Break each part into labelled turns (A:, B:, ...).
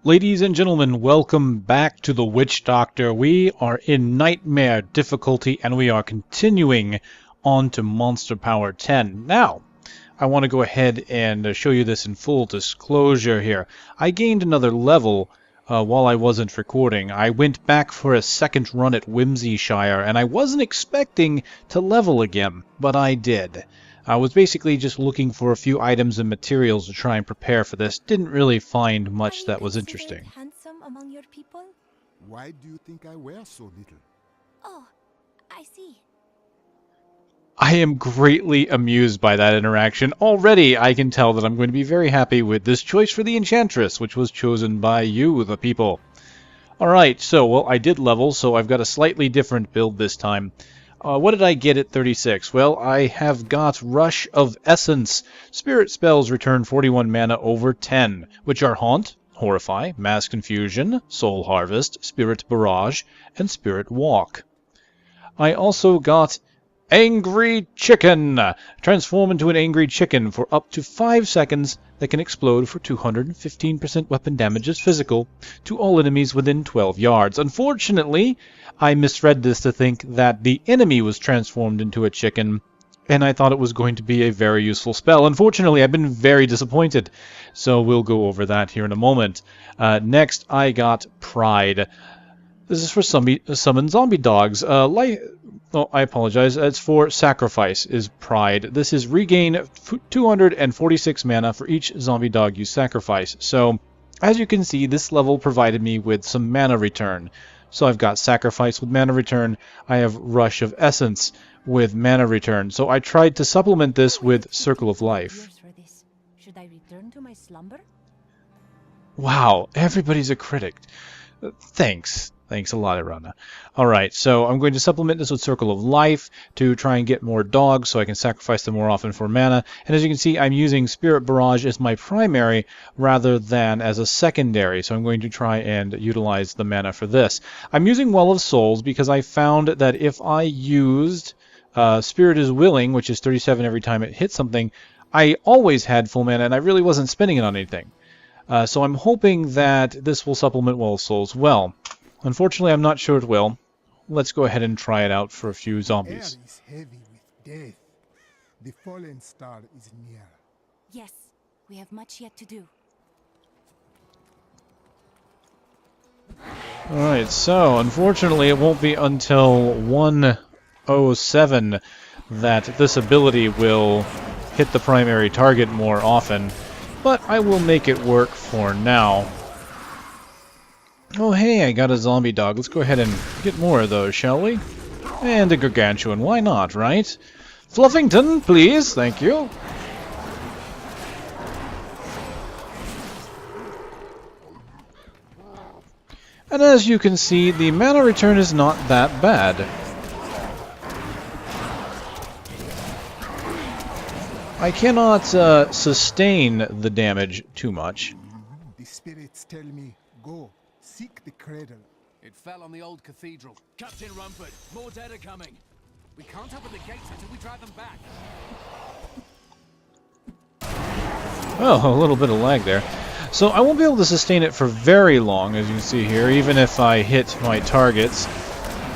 A: Ladies and gentlemen, welcome back to the Witch Doctor. We are in Nightmare difficulty and we are continuing on to Monster Power 10. Now, I want to go ahead and show you this in full disclosure here. I gained another level while I wasn't recording. I went back for a second run at Whimsyshire and I wasn't expecting to level again, but I did. I was basically just looking for a few items and materials to try and prepare for this. Didn't really find much that was interesting.
B: Handsome among your people?
C: Why do you think I wear so little?
B: Oh, I see.
A: I am greatly amused by that interaction. Already I can tell that I'm going to be very happy with this choice for the Enchantress, which was chosen by you, the people. Alright, so, well, I did level, so I've got a slightly different build this time. What did I get at 36? Well, I have got Rush of Essence. Spirit spells return 41 mana over 10, which are Haunt, Horrify, Mass Confusion, Soul Harvest, Spirit Barrage, and Spirit Walk. I also got Angry Chicken. Transform into an angry chicken for up to 5 seconds that can explode for 215% weapon damage as physical to all enemies within 12 yards. Unfortunately, I misread this to think that the enemy was transformed into a chicken, and I thought it was going to be a very useful spell. Unfortunately, I've been very disappointed, so we'll go over that here in a moment. Next, I got Pride. This is for summon zombie dogs. Oh, I apologize. It's for Sacrifice is Pride. This is regain 246 mana for each zombie dog you sacrifice. So, as you can see, this level provided me with some mana return. So I've got Sacrifice with mana return. I have Rush of Essence with mana return. So I tried to supplement this with Circle of Life.
B: Should I return to my slumber?
A: Wow, everybody's a critic. Thanks. Thanks a lot, Irana. Alright, so I'm going to supplement this with Circle of Life to try and get more dogs so I can sacrifice them more often for mana. And as you can see, I'm using Spirit Barrage as my primary rather than as a secondary, so I'm going to try and utilize the mana for this. I'm using Well of Souls because I found that if I used Spirit is Willing, which is 37 every time it hits something, I always had full mana and I really wasn't spending it on anything. So I'm hoping that this will supplement Well of Souls well. Unfortunately, I'm not sure it will. Let's go ahead and try it out for a few zombies.
C: Air is heavy with death. The fallen star is near.
B: Yes, we have much yet to do.
A: Alright, so unfortunately it won't be until 107 that this ability will hit the primary target more often, but I will make it work for now. Oh hey, I got a zombie dog. Let's go ahead and get more of those, shall we? And a gargantuan, why not, right? Fluffington, please, thank you. And as you can see, the mana return is not that bad. I cannot sustain the damage too much.
C: The spirits tell me, go, seek the cradle.
D: It fell on the old cathedral. Captain Rumford, more dead are coming. We can't open the gates until we drive them back.
A: Oh, a little bit of lag there. So I won't be able to sustain it for very long, as you can see here. Even if I hit my targets,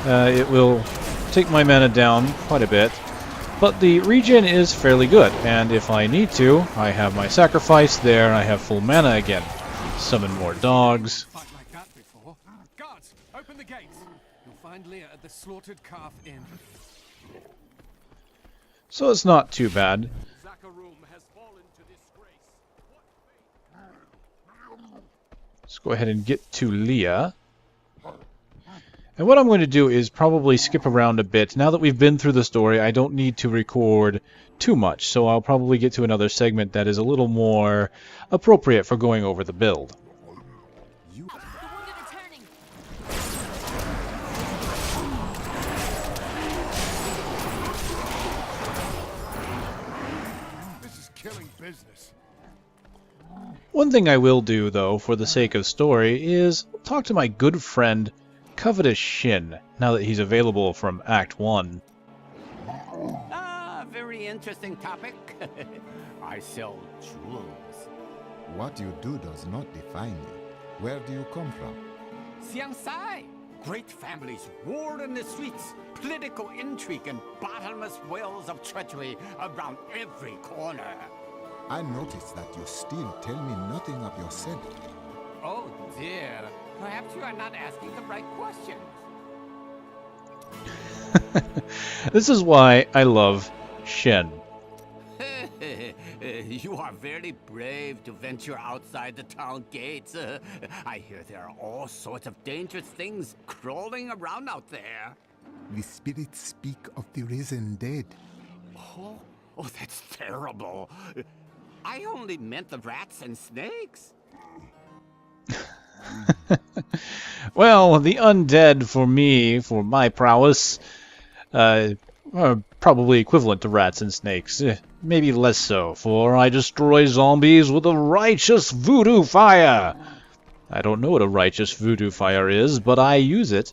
A: it will take my mana down quite a bit. But the regen is fairly good, and if I need to, I have my sacrifice there, and I have full mana again. Summon more dogs.
D: Fight like that before. Guards, open the gates. You'll find Leah at the Slaughtered Calf Inn.
A: So it's not too bad.
D: Has fallen to disgrace.
A: Let's go ahead and get to Leah. And what I'm going to do is probably skip around a bit. Now that we've been through the story, I don't need to record too much, so I'll probably get to another segment that is a little more appropriate for going over the build.
C: This is killing business.
A: One thing I will do, though, for the sake of story, is talk to my good friend Covetus Shen, now that he's available from Act 1.
E: Ah, very interesting topic. I sell jewels.
C: What you do does not define you. Where do you come from?
E: Xiangsai! Great families war in the streets, political intrigue and bottomless wells of treachery around every corner.
C: I notice that you still tell me nothing of yourself.
E: Oh dear, perhaps you are not asking the right questions.
A: This is why I love Shen.
E: You are very brave to venture outside the town gates. I hear there are all sorts of dangerous things crawling around out there.
C: The spirits speak of the risen dead.
E: Oh, that's terrible. I only meant the rats and snakes.
A: Well, the undead for me, for my prowess, are probably equivalent to rats and snakes. Maybe less so, for I destroy zombies with a righteous voodoo fire. I don't know what a righteous voodoo fire is, but I use it.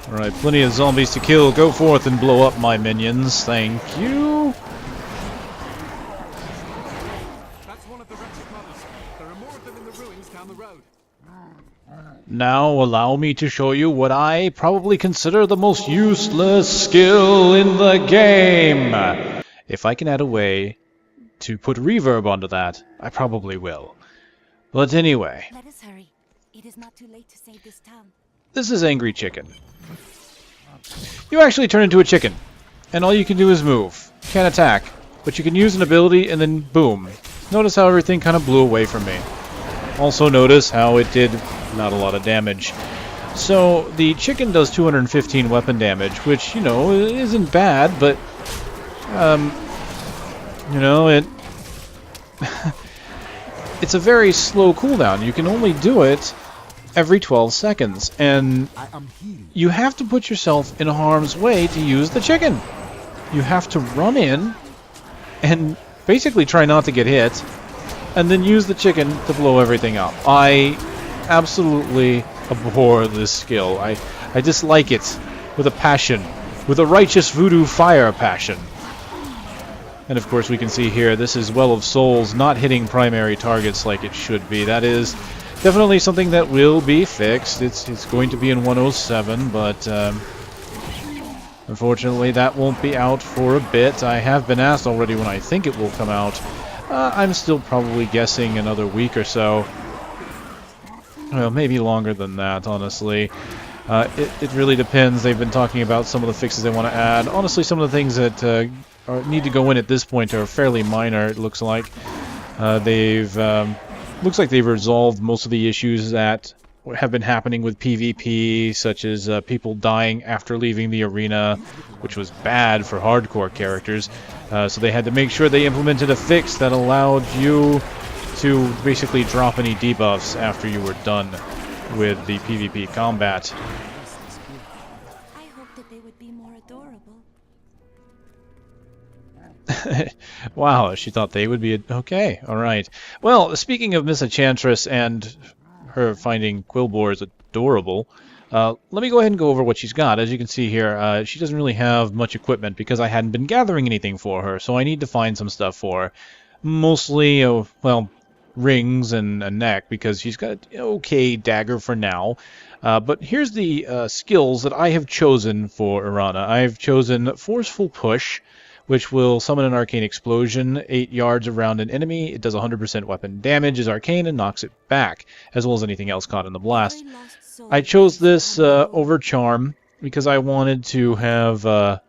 A: Alright, plenty of zombies to kill. Go forth and blow up my minions. Thank you.
D: That's one of the wretched mothers. There are more of them in the ruins down the road.
A: Now allow me to show you what I probably consider the most useless skill in the game. If I can add a way to put reverb onto that, I probably will. But anyway,
B: Let us hurry. It is not too late to save this town.
A: this is Angry Chicken. You actually turn into a chicken, and all you can do is move. Can't attack, but you can use an ability and then boom. Notice how everything kind of blew away from me. Also notice how it did not a lot of damage. So the chicken does 215 weapon damage, which, you know, isn't bad, but you know, it's a very slow cooldown. You can only do it every 12 seconds, and
C: I am healed.
A: you have to put yourself in harm's way to use the chicken. You have to run in and basically try not to get hit, and then use the chicken to blow everything up. I absolutely abhor this skill. I dislike it with a passion, with a righteous voodoo fire passion. And of course we can see here, this is Well of Souls not hitting primary targets like it should be. That is definitely something that will be fixed. It's going to be in 107, but unfortunately that won't be out for a bit. I have been asked already when I think it will come out. I'm still probably guessing another week or so. Well, maybe longer than that, honestly. It really depends. They've been talking about some of the fixes they want to add. Honestly, some of the things that need to go in at this point are fairly minor, it looks like. Looks like they've resolved most of the issues that have been happening with PvP, such as people dying after leaving the arena, which was bad for hardcore characters. So they had to make sure they implemented a fix that allowed you to basically drop any debuffs after you were done with the PvP combat.
B: I hope that they would be more adorable.
A: Wow, she thought they would be... Okay, alright. Well, speaking of Miss Enchantress and her finding Quillboars adorable, let me go ahead and go over what she's got. As you can see here, she doesn't really have much equipment because I hadn't been gathering anything for her, so I need to find some stuff for her. Mostly, well, rings and a neck, because she's got an okay dagger for now. But here's the skills that I have chosen for Irana. I've chosen Forceful Push, which will summon an arcane explosion 8 yards around an enemy. It does 100% weapon damage, is arcane, and knocks it back, as well as anything else caught in the blast. I chose this over Charm because I wanted to have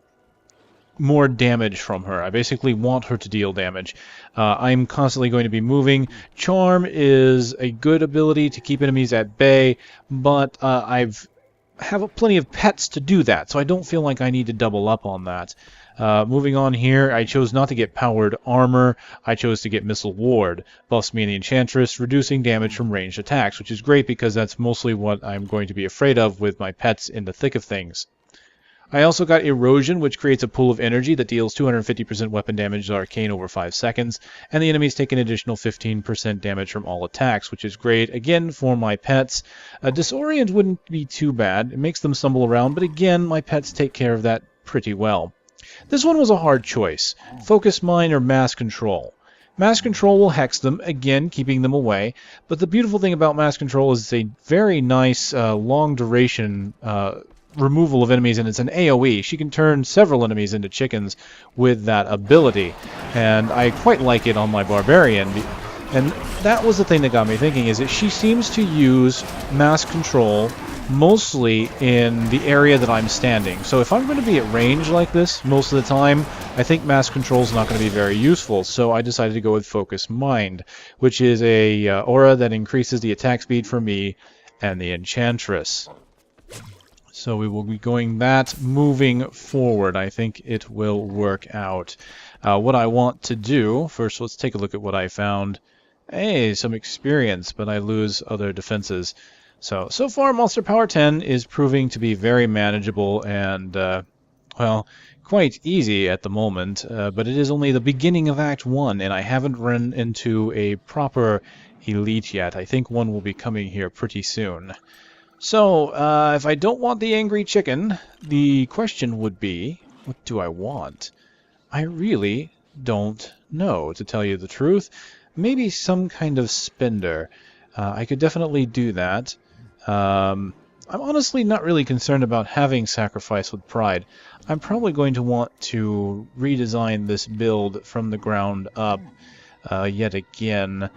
A: more damage from her. I basically want her to deal damage. I'm constantly going to be moving. Charm is a good ability to keep enemies at bay, but I have plenty of pets to do that, so I don't feel like I need to double up on that. Moving on here, I chose not to get Powered Armor. I chose to get Missile Ward. Buffs me and the Enchantress, reducing damage from ranged attacks, which is great because that's mostly what I'm going to be afraid of with my pets in the thick of things. I also got Erosion, which creates a pool of energy that deals 250% weapon damage to arcane over 5 seconds, and the enemies take an additional 15% damage from all attacks, which is great, again, for my pets. Disorient wouldn't be too bad. It makes them stumble around, but again, my pets take care of that pretty well. This one was a hard choice. Focus Mind or Mass Control. Mass Control will hex them, again keeping them away, but the beautiful thing about Mass Control is it's a very nice long duration removal of enemies, and it's an AoE. She can turn several enemies into chickens with that ability, and I quite like it on my Barbarian. And that was the thing that got me thinking, is that she seems to use Mass Control mostly in the area that I'm standing. So if I'm going to be at range like this most of the time, I think Mass Control is not going to be very useful. So I decided to go with Focus Mind, which is a aura that increases the attack speed for me and the Enchantress. So we will be going that moving forward. I think it will work out. What I want to do, first let's take a look at what I found. Hey, some experience, but I lose other defenses. So far Monster Power 10 is proving to be very manageable and, well, quite easy at the moment, but it is only the beginning of Act 1, and I haven't run into a proper elite yet. I think one will be coming here pretty soon. So, if I don't want the Angry Chicken, the question would be, what do I want? I really don't know, to tell you the truth. Maybe some kind of spender. I could definitely do that. I'm honestly not really concerned about having Sacrifice with Pride. I'm probably going to want to redesign this build from the ground up yet again.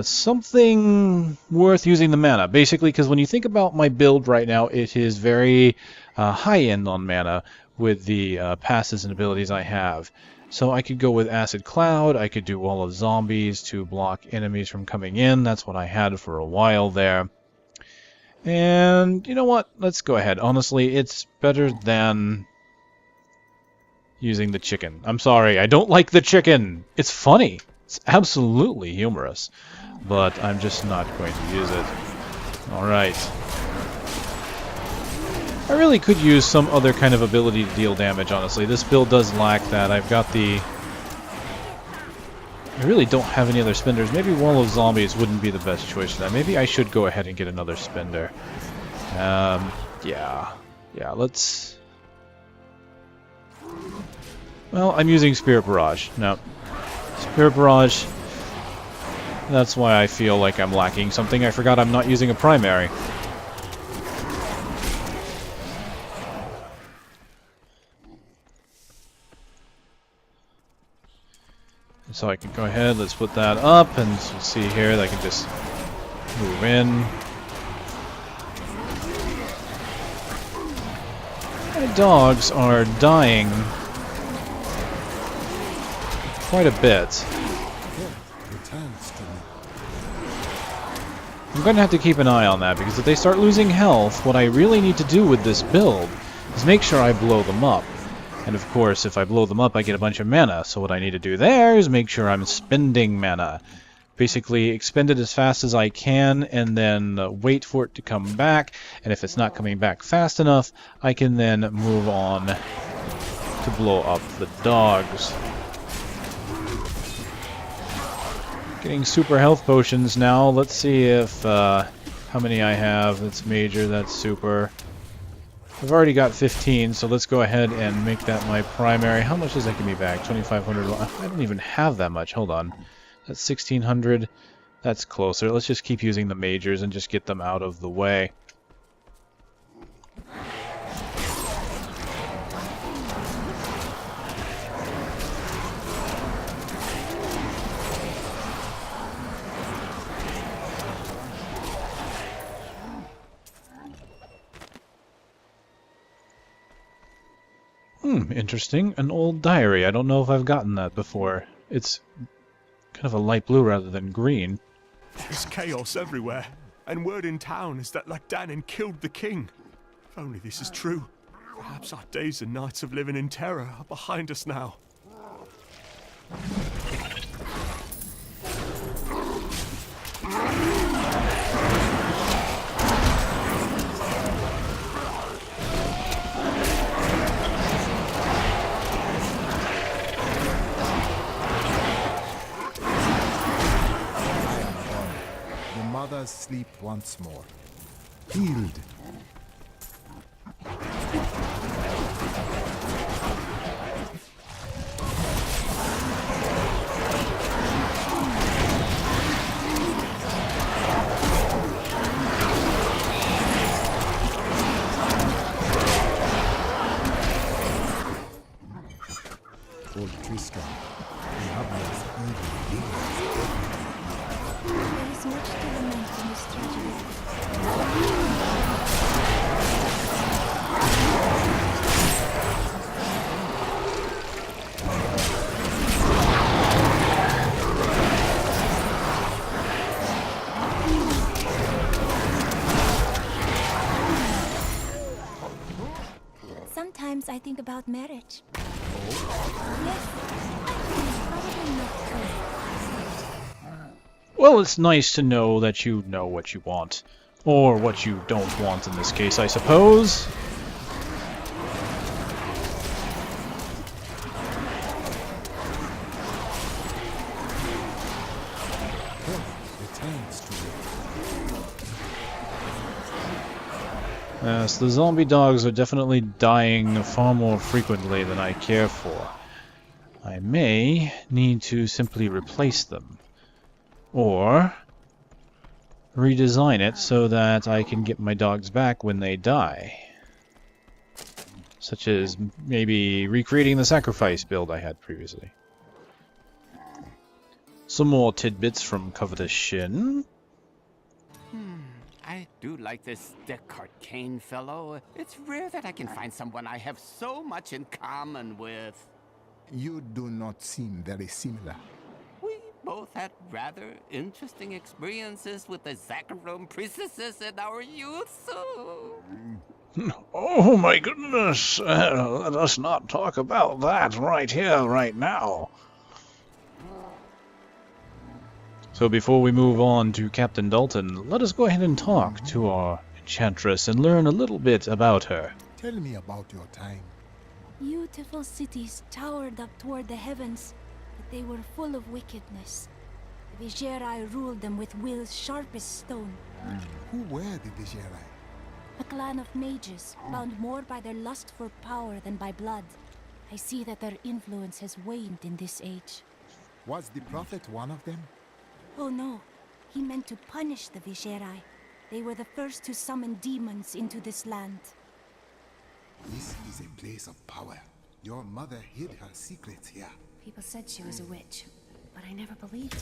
A: Something worth using the mana, basically, because when you think about my build right now, it is very high-end on mana with the passes and abilities I have. So I could go with Acid Cloud, I could do Wall of Zombies to block enemies from coming in. That's what I had for a while there. And you know what? Let's go ahead. Honestly, it's better than using the chicken. I'm sorry, I don't like the chicken. It's funny. It's absolutely humorous. But I'm just not going to use it. Alright. I really could use some other kind of ability to deal damage, honestly. This build does lack that. I've got the... I really don't have any other spenders. Maybe Wall of Zombies wouldn't be the best choice for that. Maybe I should go ahead and get another spender. Yeah, let's... Well, I'm using Spirit Barrage. No. Spirit Barrage... That's why I feel like I'm lacking something. I forgot I'm not using a primary. So I can go ahead, let's put that up, and see here, I can just move in. My dogs are dying quite a bit. I'm going to have to keep an eye on that, because if they start losing health, what I really need to do with this build is make sure I blow them up. And of course, if I blow them up, I get a bunch of mana. So what I need to do there is make sure I'm spending mana. Basically, expend it as fast as I can, and then wait for it to come back. And if it's not coming back fast enough, I can then move on to blow up the dogs. Getting super health potions now. Let's see if how many I have. That's major, that's super. I've already got 15, so let's go ahead and make that my primary. How much does that give me back? 2,500. I don't even have that much. Hold on. That's 1,600. That's closer. Let's just keep using the majors and just get them out of the way. Interesting. An old diary. I don't know if I've gotten that before. It's kind of a light blue rather than green.
F: There's chaos everywhere, and word in town is that Lagdanin killed the king. If only this is true, perhaps our days and nights of living in terror are behind us now.
C: Sleep once more. Healed. Diablos evil demons everywhere.
B: There is much to lament in this tragedy. Sometimes I think about marriage. Yes, probably not good.
A: Well, it's nice to know that you know what you want. Or what you don't want in this case, I suppose.
C: Returns to it.
A: Yes, the zombie dogs are definitely dying far more frequently than I care for. I may need to simply replace them. Or redesign it so that I can get my dogs back when they die. Such as maybe recreating the sacrifice build I had previously. Some more tidbits from Covetus Shen.
E: I do like this Deckard Cain fellow. It's rare that I can find someone I have so much in common with.
C: You do not seem very similar.
E: We both had rather interesting experiences with the Zacharome priestesses in our youth, so...
A: Oh my goodness! Let us not talk about that right here, right now. So before we move on to Captain Dalton, let us go ahead and talk to our Enchantress and learn a little bit about her.
C: Tell me about your time.
B: Beautiful cities towered up toward the heavens, but they were full of wickedness. The Vigeri ruled them with will's sharpest stone.
C: Who were the Vigeri?
B: A clan of mages, bound more by their lust for power than by blood. I see that their influence has waned in this age.
C: Was the prophet one of them?
B: Oh no, he meant to punish the Vigeri. They were the first to summon demons into this land.
C: This is a place of power. Your mother hid her secrets here.
B: People said she was a witch, but I never believed it.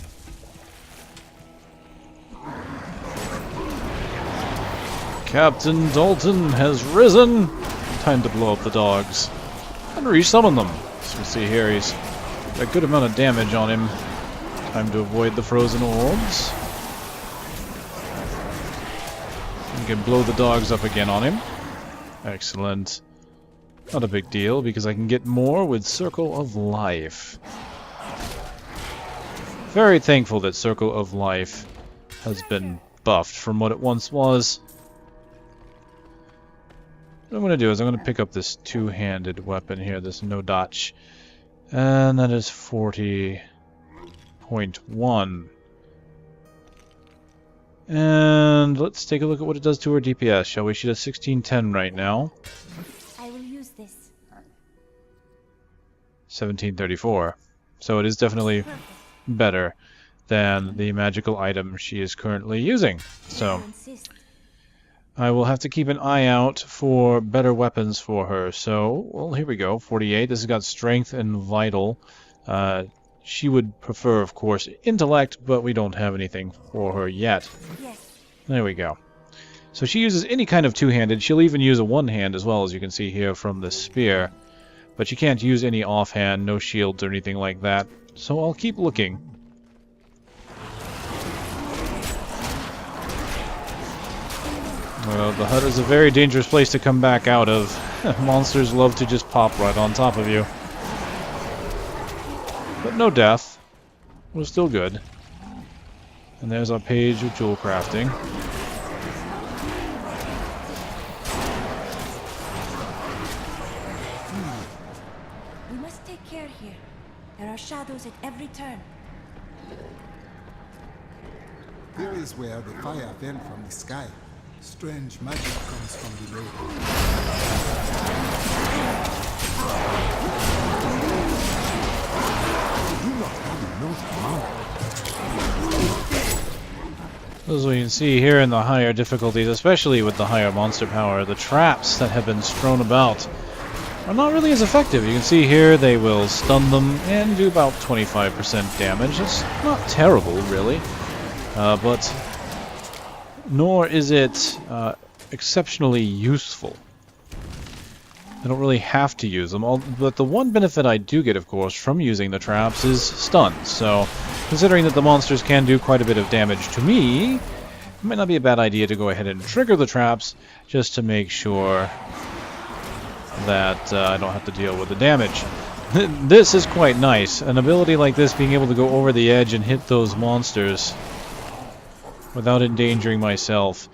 A: Captain Dalton has risen! Time to blow up the dogs. And resummon them. As we see here, he's got a good amount of damage on him. Time to avoid the frozen orbs. You can blow the dogs up again on him. Excellent. Not a big deal, because I can get more with Circle of Life. Very thankful that Circle of Life has been buffed from what it once was. What I'm going to do is I'm going to pick up this two-handed weapon here, this no-dotch. And that is 40.1. And let's take a look at what it does to her DPS, shall we? She does 1610 right now.
B: I will use this.
A: 1734. So it is definitely better than the magical item she is currently using. So I will have to keep an eye out for better weapons for her. So, well, here we go. 48. This has got strength and vital. She would prefer, of course, intellect, but we don't have anything for her yet.
B: Yes.
A: There we go. So she uses any kind of two-handed. She'll even use a one-hand as well, as you can see here from the spear. But she can't use any offhand, no shields or anything like that. So I'll keep looking. Well, the hut is a very dangerous place to come back out of. Monsters love to just pop right on top of you. But no death. We're still good. And there's our page of jewel crafting.
B: We must take care here. There are shadows at every turn.
C: Here is where the fire fell from the sky. Strange magic comes from below. Do not have no command.
A: As we can see here in the higher difficulties, especially with the higher monster power, the traps that have been strewn about are not really as effective. You can see here they will stun them and do about 25% damage. It's not terrible, really, but nor is it exceptionally useful. I don't really have to use them, but the one benefit I do get, of course, from using the traps is stun. So, considering that the monsters can do quite a bit of damage to me, it might not be a bad idea to go ahead and trigger the traps just to make sure that I don't have to deal with the damage. This is quite nice. An ability like this, being able to go over the edge and hit those monsters without endangering myself,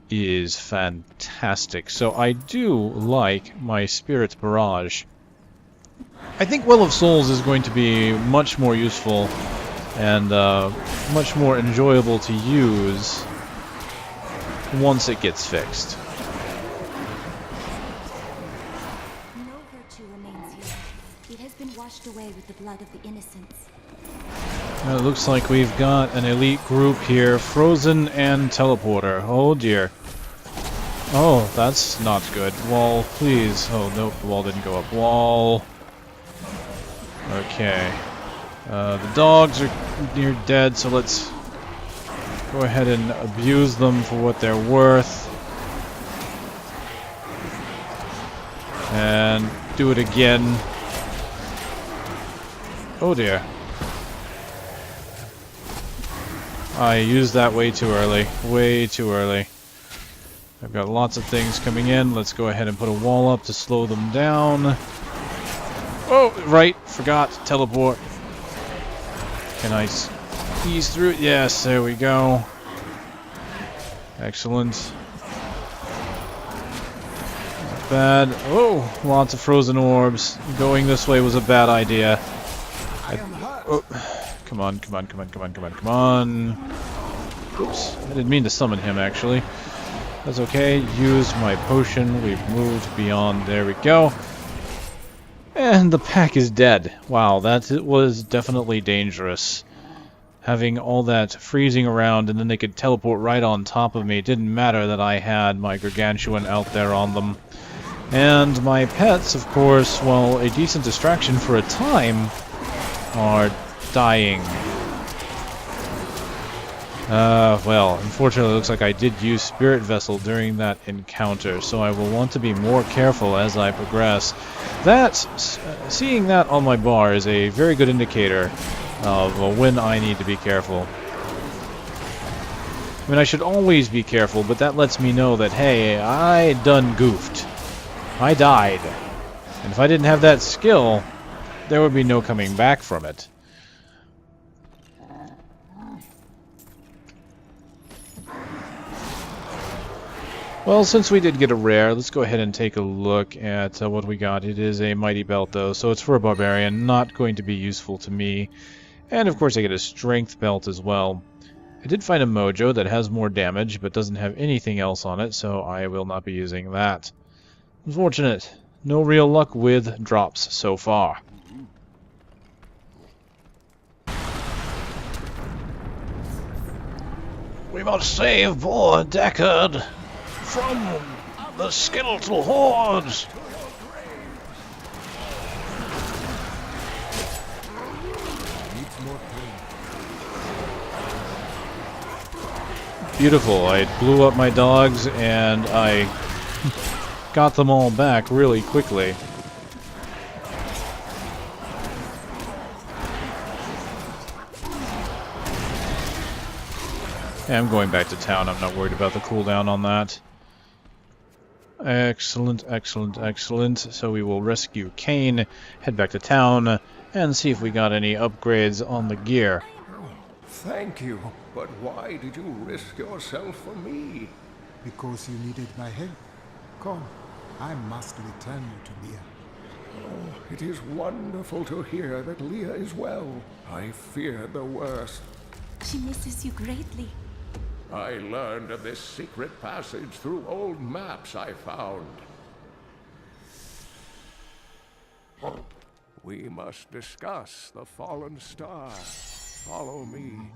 A: is fantastic. So I do like my Spirit Barrage. I think Well of Souls is going to be much more useful and much more enjoyable to use once it gets fixed.
B: No virtue remains here. It has been washed away with the blood of the innocents.
A: It looks like we've got an elite group here, Frozen and Teleporter. Oh dear. Oh, that's not good. Wall, please. Oh, nope, the wall didn't go up. Wall. Okay. The dogs are near dead, so let's go ahead and abuse them for what they're worth. And do it again. Oh dear. I used that way too early. Way too early. I've got lots of things coming in. Let's go ahead and put a wall up to slow them down. Oh, right. Forgot. Teleport. Can I ease through it? Yes, there we go. Excellent. Not bad. Oh, lots of frozen orbs. Going this way was a bad idea. Oh. Come on, come on, come on, come on, come on, come on. Oops, I didn't mean to summon him, actually. That's okay. Use my potion. We've moved beyond. There we go. And the pack is dead. Wow, that was definitely dangerous. Having all that freezing around and then they could teleport right on top of me. It didn't matter that I had my gargantuan out there on them. And my pets, of course, while a decent distraction for a time, are dying. Well, unfortunately it looks like I did use Spirit Vessel during that encounter, so I will want to be more careful as I progress. Seeing that on my bar is a very good indicator of when I need to be careful. I mean, I should always be careful, but that lets me know that, hey, I done goofed. I died. And if I didn't have that skill, there would be no coming back from it. Well, since we did get a rare, let's go ahead and take a look at what we got. It is a Mighty Belt, though, so it's for a Barbarian, not going to be useful to me. And, of course, I get a Strength Belt as well. I did find a Mojo that has more damage, but doesn't have anything else on it, so I will not be using that. Unfortunate. No real luck with drops so far. We must save poor Deckard from the skeletal hordes. Beautiful. I blew up my dogs and I got them all back really quickly. Yeah, I'm going back to town. I'm not worried about the cooldown on that. Excellent, excellent, excellent. So we will rescue Cain, head back to town, and see if we got any upgrades on the gear.
G: Thank you, but why did you risk yourself for me?
C: Because you needed my help. Come, I must return you to Leah.
G: Oh, it is wonderful to hear that Leah is well. I feared the worst.
B: She misses you greatly.
G: I learned of this secret passage through old maps I found. We must discuss the fallen star. Follow me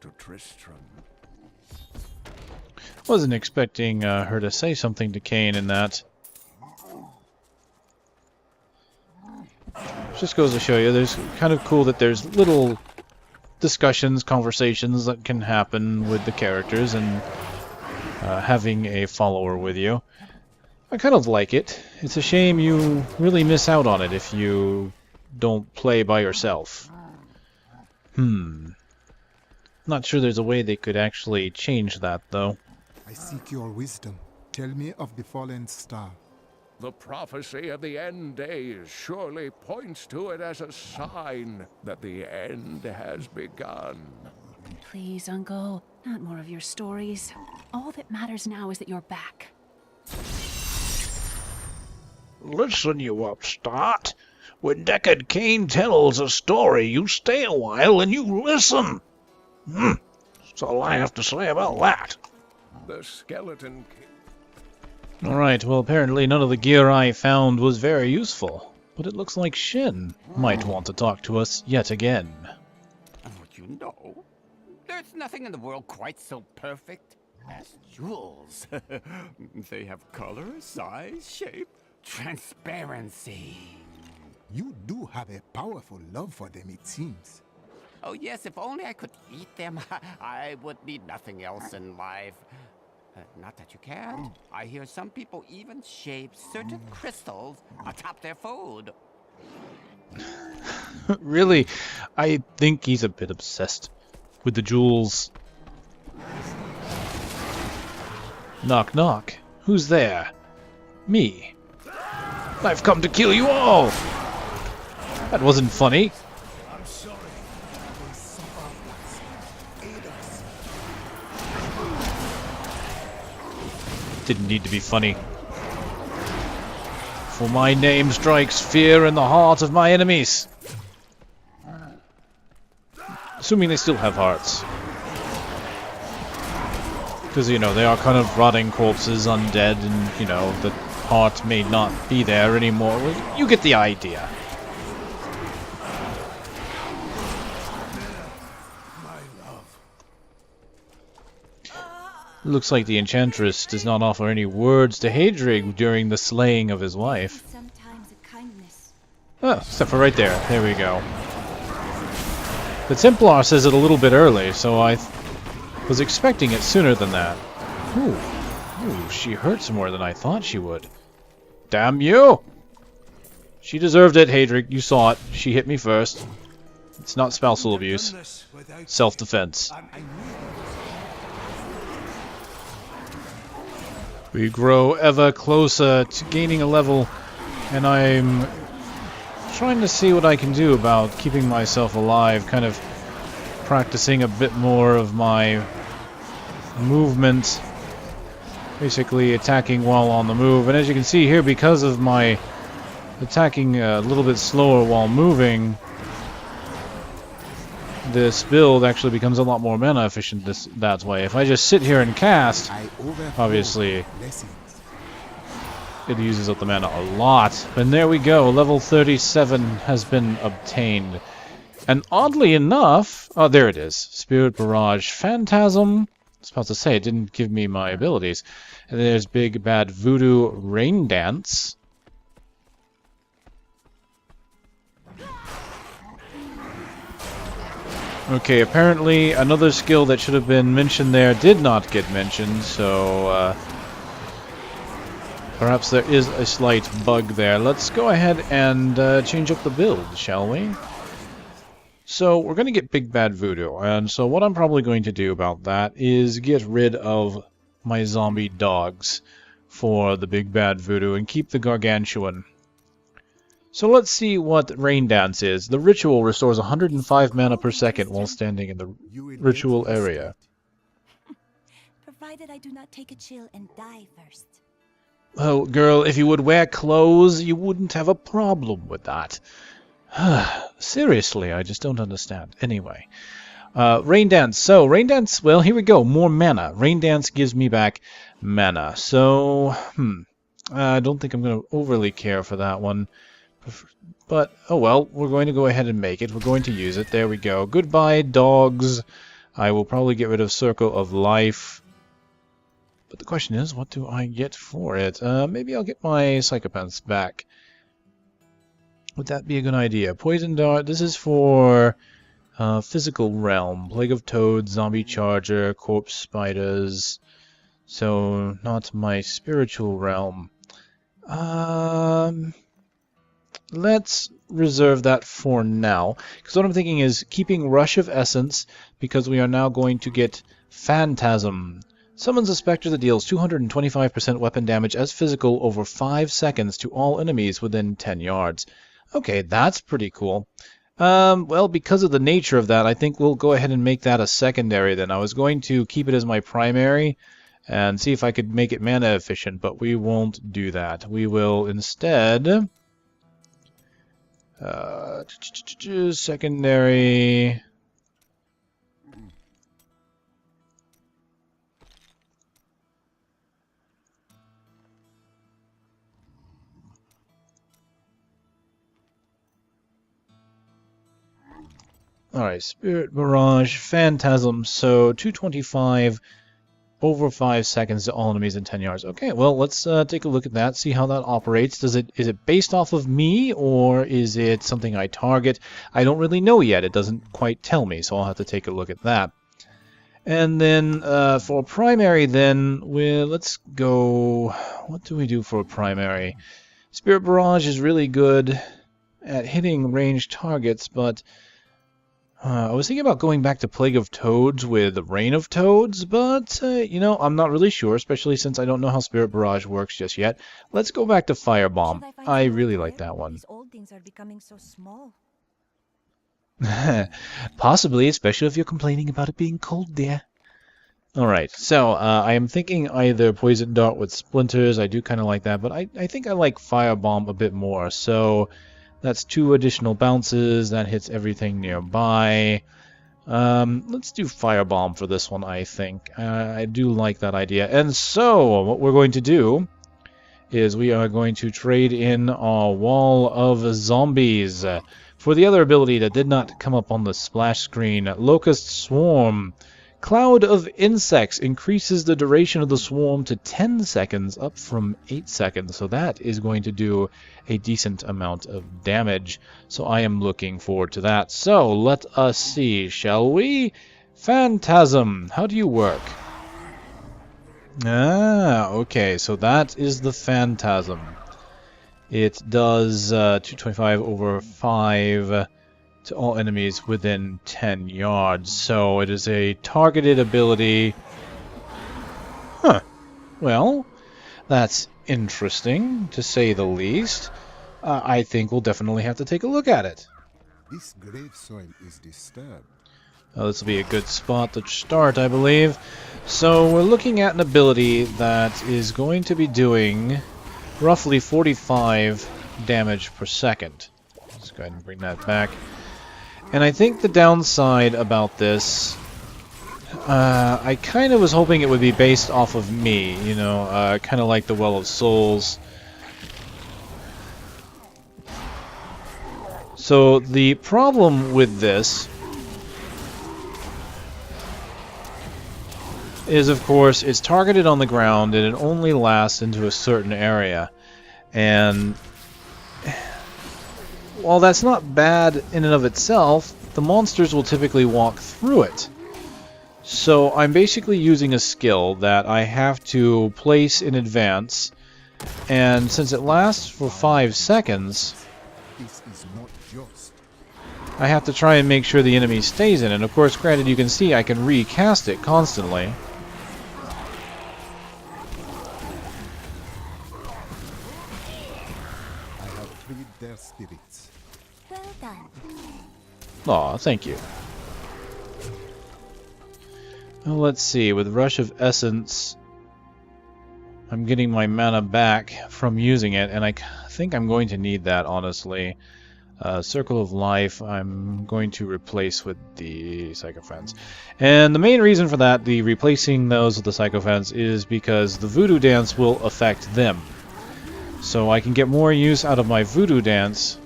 G: to Tristram.
A: Wasn't expecting her to say something to Cain in that. just goes to show you, there's kind of cool that there's little discussions, conversations that can happen with the characters, and having a follower with you. I kind of like it. It's a shame you really miss out on it if you don't play by yourself. Not sure there's a way they could actually change that, though.
C: I seek your wisdom. Tell me of the fallen star.
G: The prophecy of the end days surely points to it as a sign that the end has begun.
H: Please, Uncle, not more of your stories. All that matters now is that you're back.
I: Listen, you upstart. When Deckard Cain tells a story, you stay a while and you listen. That's all I have to say about that.
G: The skeleton king.
A: Alright, well apparently none of the gear I found was very useful. But it looks like Shen might want to talk to us yet again.
E: You know, there's nothing in the world quite so perfect as jewels. They have color, size, shape, transparency.
C: You do have a powerful love for them, it seems.
E: Oh yes, if only I could eat them, I would need nothing else in life. Not that you can't. I hear some people even shape certain crystals atop their food.
A: Really, I think he's a bit obsessed with the jewels. Knock knock. Who's there? Me. I've come to kill you all! That wasn't funny.
C: I'm sorry. They suffer us. Aid us.
A: Didn't need to be funny. For my name strikes fear in the heart of my enemies. Assuming they still have hearts. Because, you know, they are kind of rotting corpses, undead, and, you know, the heart may not be there anymore. You get the idea. Looks like the Enchantress does not offer any words to Hadrig during the slaying of his wife.
B: Sometimes a kindness.
A: Oh, except for right there. There we go. The Templar says it a little bit early, so I was expecting it sooner than that. Ooh, she hurts more than I thought she would. Damn you! She deserved it, Hadrig. You saw it. She hit me first. It's not spousal abuse. Self-defense. We grow ever closer to gaining a level, and I'm trying to see what I can do about keeping myself alive, kind of practicing a bit more of my movement, basically attacking while on the move. And as you can see here, because of my attacking a little bit slower while moving, this build actually becomes a lot more mana efficient that way. If I just sit here and cast, obviously it uses up the mana a lot. And there we go, level 37 has been obtained. And oddly enough, oh there it is, Spirit Barrage, Phantasm. I was about to say, it didn't give me my abilities. And there's Big Bad Voodoo Rain Dance. Okay, apparently another skill that should have been mentioned there did not get mentioned, so perhaps there is a slight bug there. Let's go ahead and change up the build, shall we? So we're going to get Big Bad Voodoo, and so what I'm probably going to do about that is get rid of my zombie dogs for the Big Bad Voodoo and keep the Gargantuan. So let's see what Rain Dance is. The ritual restores 105 mana per second while standing in the ritual area.
B: Provided I do not take a chill and die first.
A: Oh, girl, if you would wear clothes, you wouldn't have a problem with that. Seriously, I just don't understand. Anyway, Rain Dance. So, Rain Dance, well, here we go. More mana. Rain Dance gives me back mana. So, I don't think I'm going to overly care for that one. But, oh well, we're going to go ahead and make it. We're going to use it. There we go. Goodbye, dogs. I will probably get rid of Circle of Life. But the question is, what do I get for it? Maybe I'll get my Psychopaths back. Would that be a good idea? Poison Dart, this is for physical realm. Plague of Toads, Zombie Charger, Corpse Spiders. So, not my spiritual realm. Let's reserve that for now. Because what I'm thinking is keeping Rush of Essence, because we are now going to get Phantasm. Summons a specter that deals 225% weapon damage as physical over 5 seconds to all enemies within 10 yards. Okay, that's pretty cool. Well, because of the nature of that, I think we'll go ahead and make that a secondary then. I was going to keep it as my primary and see if I could make it mana efficient, but we won't do that. We will instead... secondary... Alright, Spirit Barrage, Phantasm, so 225 over 5 seconds to all enemies in 10 yards. Okay, well, let's take a look at that, see how that operates. Is it based off of me, or is it something I target? I don't really know yet. It doesn't quite tell me, so I'll have to take a look at that. And then for primary, then, let's go... What do we do for a primary? Spirit Barrage is really good at hitting ranged targets, but... I was thinking about going back to Plague of Toads with Rain of Toads, but, you know, I'm not really sure, especially since I don't know how Spirit Barrage works just yet. Let's go back to Firebomb. I really like that one.
B: These old things are becoming so small.
A: Possibly, especially if you're complaining about it being cold there. Alright, so I am thinking either Poison Dart with Splinters. I do kind of like that, but I think I like Firebomb a bit more, so... That's 2 additional bounces. That hits everything nearby. Let's do Firebomb for this one, I think. I do like that idea. And so, what we're going to do is we are going to trade in our Wall of Zombies for the other ability that did not come up on the splash screen. Locust Swarm. Cloud of Insects increases the duration of the swarm to 10 seconds, up from 8 seconds. So that is going to do a decent amount of damage. So I am looking forward to that. So let us see, shall we? Phantasm, how do you work? Ah, okay, so that is the Phantasm. It does 225 over 5... to all enemies within 10 yards. So it is a targeted ability. Huh. Well, that's interesting, to say the least. I think we'll definitely have to take a look at it.
C: This grave soil is disturbed.
A: This will be a good spot to start, I believe. So we're looking at an ability that is going to be doing roughly 45 damage per second. Let's go ahead and bring that back. And I think the downside about this, I kind of was hoping it would be based off of me, you know, kind of like the Well of Souls. So the problem with this is, of course, it's targeted on the ground and it only lasts into a certain area. And... while that's not bad in and of itself, the monsters will typically walk through it. So I'm basically using a skill that I have to place in advance, and since it lasts for 5 seconds,
C: This is not just.
A: I have to try and make sure the enemy stays in it. Of course, granted, you can see I can recast it constantly.
C: I have freed their spirits.
B: Well done.
A: Aw, thank you. Well, let's see, with Rush of Essence, I'm getting my mana back from using it, and I think I'm going to need that, honestly. Circle of Life, I'm going to replace with the Sycophants. And the main reason for that, the replacing those with the Sycophants, is because the Voodoo Dance will affect them. So I can get more use out of my Voodoo Dance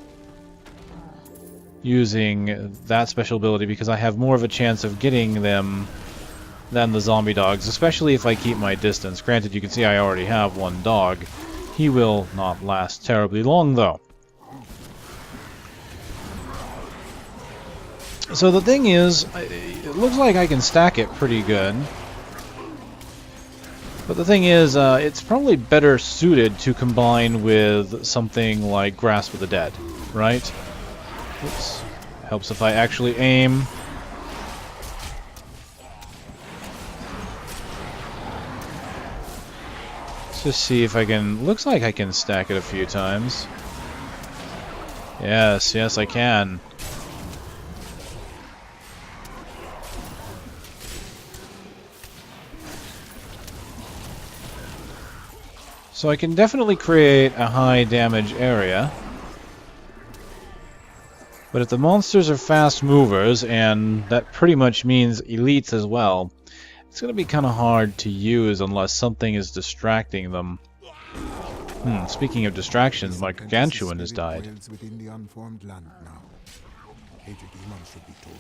A: using that special ability, because I have more of a chance of getting them than the zombie dogs, especially if I keep my distance. Granted, you can see I already have one dog. He will not last terribly long, though. So the thing is, it looks like I can stack it pretty good. But the thing is, it's probably better suited to combine with something like Grasp of the Dead, right? Oops. Helps if I actually aim. Let's just see if I can... Looks like I can stack it a few times. Yes, yes I can. So I can definitely create a high damage area. But if the monsters are fast movers, and that pretty much means elites as well, it's going to be kind of hard to use unless something is distracting them. Speaking of distractions, my gargantuan has died.
C: Within the unformed land now. Hatred demons should be told.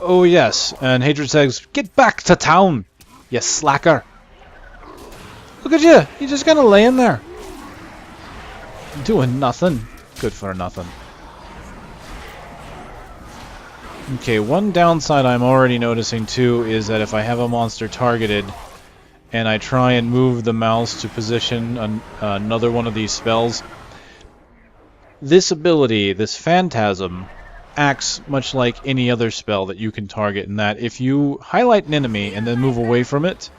A: Oh yes, and Hatred says, "Get back to town, you slacker!" Look at you! You're just kind of laying there. Doing nothing. Good for nothing. Okay, one downside I'm already noticing too is that if I have a monster targeted and I try and move the mouse to position another one of these spells, this ability, this Phantasm, acts much like any other spell that you can target in that if you highlight an enemy and then move away from it,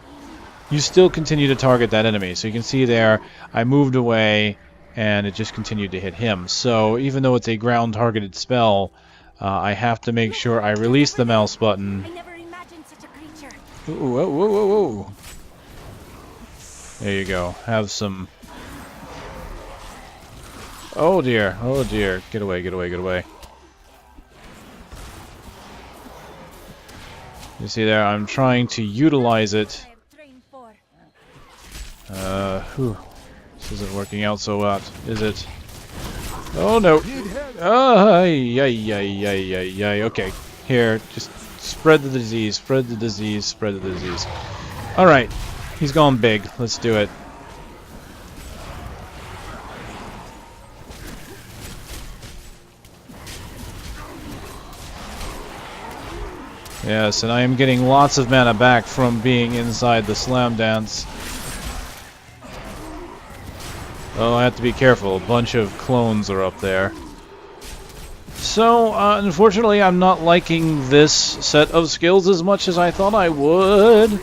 A: you still continue to target that enemy. So you can see there, I moved away and it just continued to hit him. So even though it's a ground targeted spell, I have to make sure I release the mouse button.
B: I never imagined such a creature.
A: Ooh, whoa, whoa, whoa, whoa. There you go. Have some... Oh dear, oh dear. Get away, get away, get away. You see there, I'm trying to utilize it. This isn't working out so well, is it? Oh no! Okay, here, just spread the disease, spread the disease, spread the disease. Alright, he's gone big, let's do it. Yes, and I am getting lots of mana back from being inside the slam dance. Oh, I have to be careful. A bunch of clones are up there. So, unfortunately, I'm not liking this set of skills as much as I thought I would.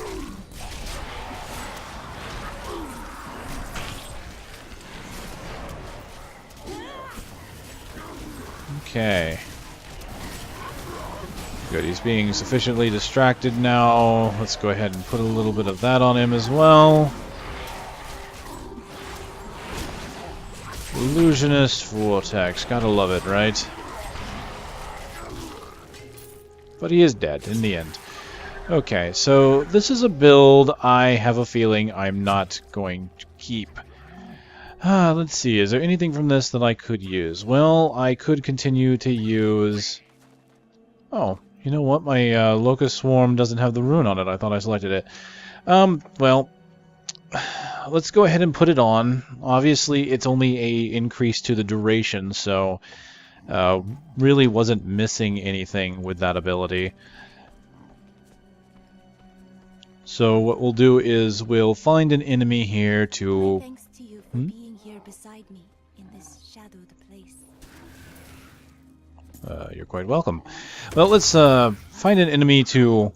A: Okay. Good, he's being sufficiently distracted now. Let's go ahead and put a little bit of that on him as well. Illusionist Vortex, gotta love it, right? But he is dead in the end. Okay, so this is a build I have a feeling I'm not going to keep. Let's see, is there anything from this that I could use? Well, I could continue to use... Oh, you know what? My Locust Swarm doesn't have the rune on it. I thought I selected it. Well... Let's go ahead and put it on. Obviously, it's only a increase to the duration, so really wasn't missing anything with that ability. So what we'll do is we'll find an enemy here to...
B: Thanks to you for being here beside me in this shadowed place.
A: You're quite welcome. Well, let's find an enemy to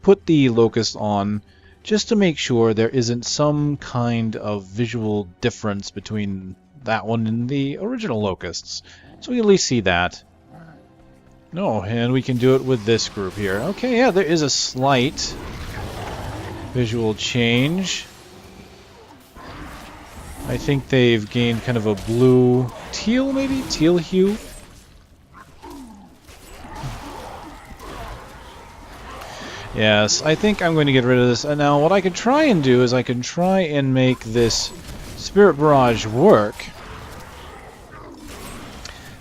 A: put the Locust on, just to make sure there isn't some kind of visual difference between that one and the original Locusts. So we can at least see that. No, and we can do it with this group here. Okay, yeah, there is a slight visual change. I think they've gained kind of a blue, teal maybe? Teal hue? Yes, I think I'm going to get rid of this. And now what I could try and do is I can try and make this Spirit Barrage work.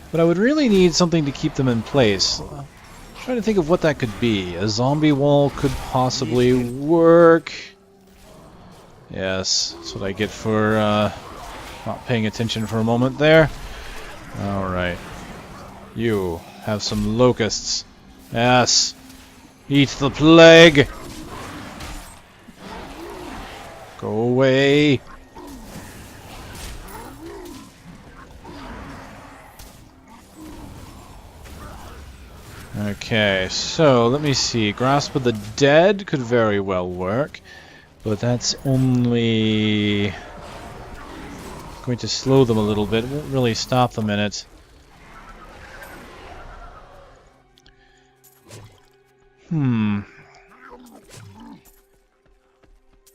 A: But I would really need something to keep them in place. I'm trying to think of what that could be. A zombie wall could possibly work. Yes, that's what I get for not paying attention for a moment there. Alright. You have some locusts. Yes. Eat the plague. Go away. Okay, so let me see. Grasp of the Dead could very well work, but that's only going to slow them a little bit. It won't really stop them in it.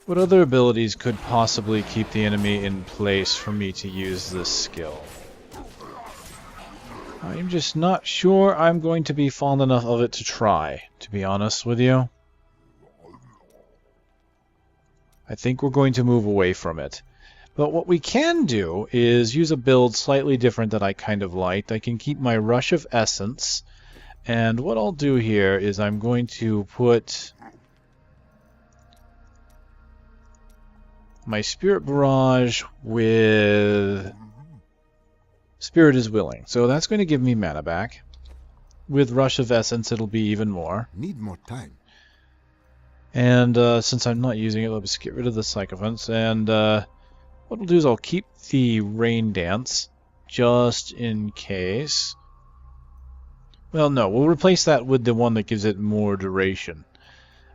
A: What other abilities could possibly keep the enemy in place for me to use this skill? I'm just not sure I'm going to be fond enough of it to try, to be honest with you. I think we're going to move away from it. But what we can do is use a build slightly different that I kind of liked. I can keep my Rush of Essence, and what I'll do here is I'm going to put my Spirit Barrage with Spirit is Willing. So that's going to give me mana back. With Rush of Essence, it'll be even more.
C: Need more time.
A: And since I'm not using it, let's get rid of the Sycophants. And what I'll do is I'll keep the Rain Dance, just in case. Well, no, we'll replace that with the one that gives it more duration.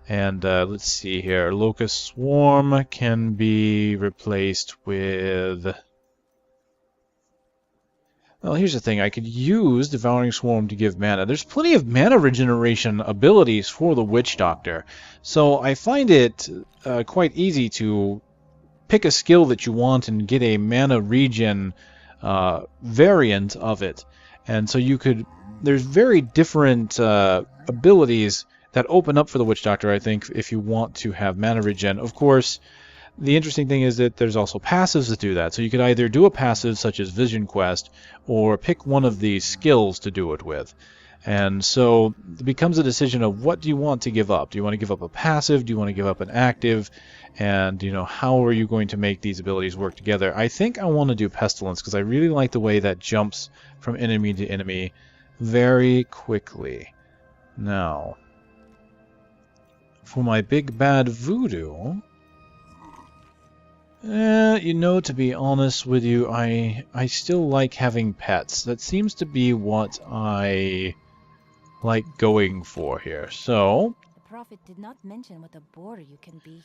A: And let's see here. Locust Swarm can be replaced with... Well, here's the thing. I could use Devouring Swarm to give mana. There's plenty of mana regeneration abilities for the Witch Doctor. So I find it quite easy to pick a skill that you want and get a mana regen variant of it. And so you could... There's very different abilities that open up for the Witch Doctor, I think, if you want to have mana regen. Of course, the interesting thing is that there's also passives that do that. So you could either do a passive such as Vision Quest, or pick one of these skills to do it with. And so it becomes a decision of what do you want to give up? Do you want to give up a passive? Do you want to give up an active? And, you know, how are you going to make these abilities work together? I think I want to do Pestilence, because I really like the way that jumps from enemy to enemy very quickly. Now, for my big bad Voodoo... you know, to be honest with you, I still like having pets. That seems to be what I like going for here. So...
B: The Prophet did not mention what a bore you can be.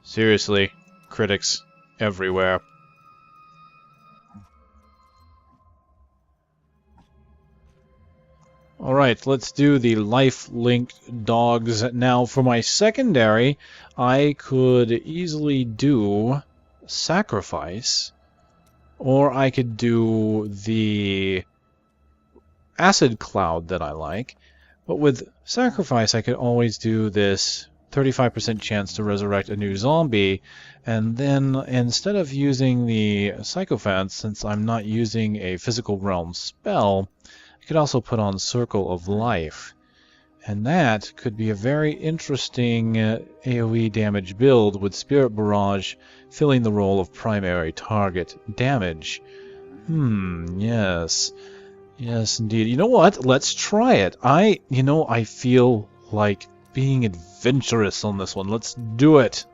A: Seriously, critics everywhere. Alright, let's do the life-linked dogs. Now, for my secondary, I could easily do Sacrifice, or I could do the Acid Cloud that I like. But with Sacrifice, I could always do this 35% chance to resurrect a new zombie, and then instead of using the Sycophant, since I'm not using a physical realm spell, I could also put on Circle of Life. And that could be a very interesting AoE damage build with Spirit Barrage filling the role of primary target damage. Yes. Yes, indeed. You know what? Let's try it. I feel like being adventurous on this one. Let's do it.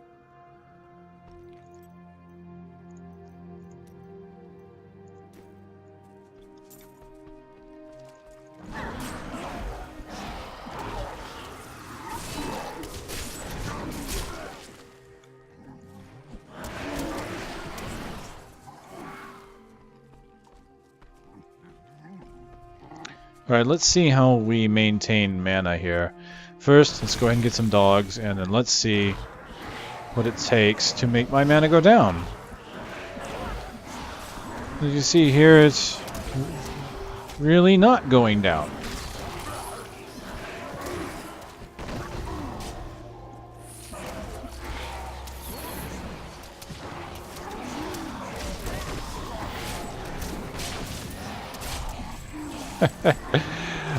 A: Alright, let's see how we maintain mana here. First, let's go ahead and get some dogs, and then let's see what it takes to make my mana go down. As you see here, it's really not going down.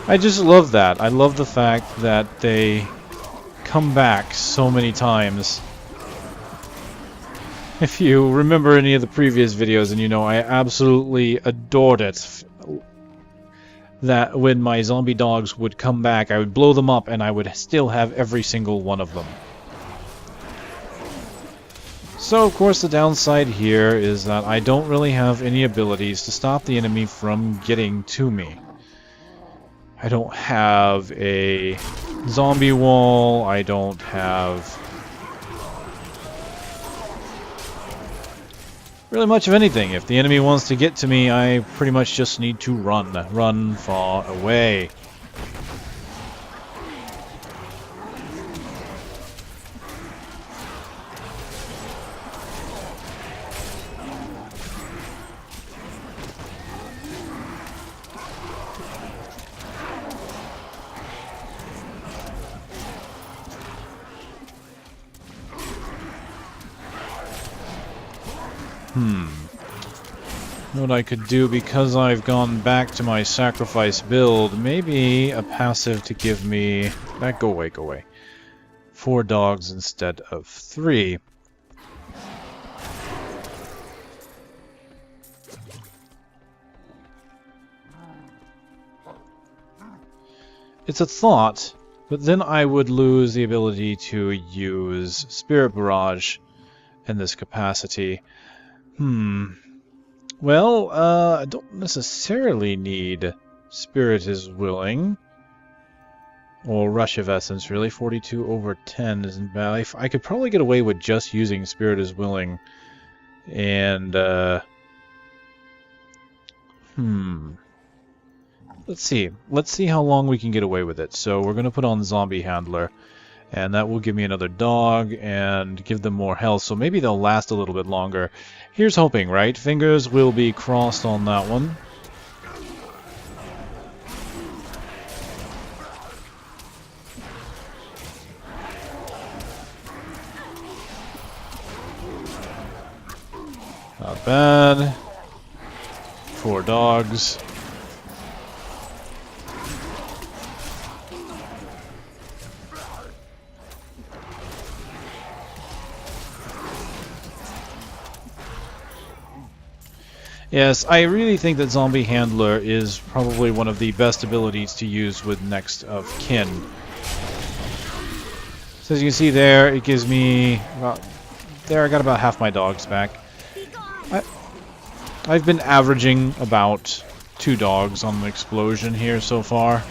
A: I just love that. I love the fact that they come back so many times. If you remember any of the previous videos, and you know I absolutely adored it. that when my zombie dogs would come back, I would blow them up and I would still have every single one of them. So, of course, the downside here is that I don't really have any abilities to stop the enemy from getting to me. I don't have a zombie wall, I don't have really much of anything. If the enemy wants to get to me, I pretty much just need to run far away. What I could do, because I've gone back to my sacrifice build, maybe a passive to give me... Go away. 4 dogs instead of 3. It's a thought, but then I would lose the ability to use Spirit Barrage in this capacity. Well, I don't necessarily need Spirit is Willing. Or Rush of Essence, really. 42 over 10 isn't bad. I could probably get away with just using Spirit is Willing. And, Let's see. Let's see how long we can get away with it. So we're going to put on Zombie Handler. And that will give me another dog and give them more health. So maybe they'll last a little bit longer. Here's hoping, right? Fingers will be crossed on that one. Not bad. 4 dogs. Yes, I really think that Zombie Handler is probably one of the best abilities to use with next of kin. So as you can see there, it gives me about... There, I got about half my dogs back. I've been averaging about 2 dogs on the explosion here so far.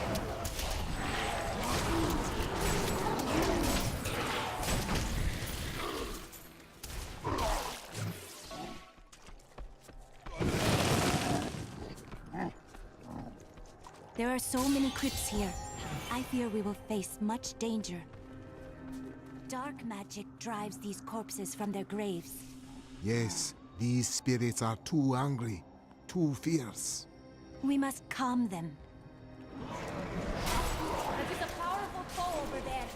B: There are so many crypts here. I fear we will face much danger. Dark magic drives these corpses from their graves.
C: Yes, these spirits are too angry, too fierce.
B: We must calm them. There's a powerful foe over there.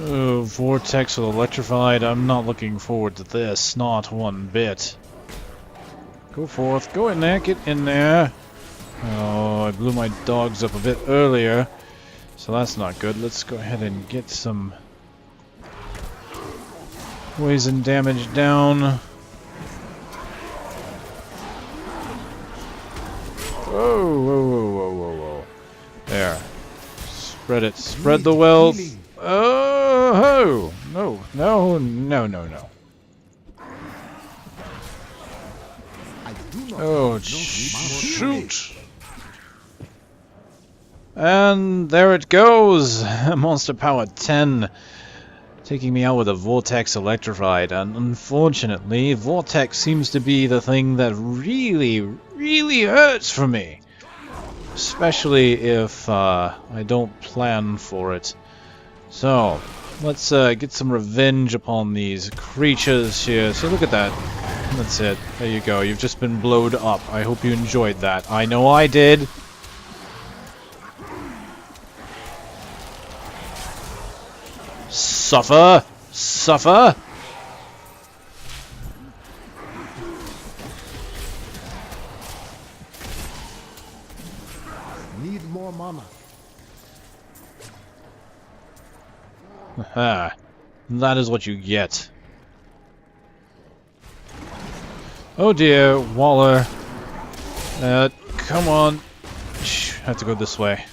A: Oh, Vortex with Electrified. I'm not looking forward to this. Not one bit. Go forth. Go in there. Get in there. Oh, I blew my dogs up a bit earlier. So that's not good. Let's go ahead and get some poison damage down. Whoa. There. Spread it. Spread the wealth. Oh, no. Oh, shoot. And there it goes. Monster power 10. Taking me out with a Vortex Electrified. And unfortunately, Vortex seems to be the thing that really hurts for me. Especially if I don't plan for it. So, let's get some revenge upon these creatures here. See, look at that. That's it. There you go. You've just been blowed up. I hope you enjoyed that. I know I did. Suffer! Suffer!
C: Need more mana.
A: Aha. That is what you get. Oh dear, Waller. Come on. I have to go this way.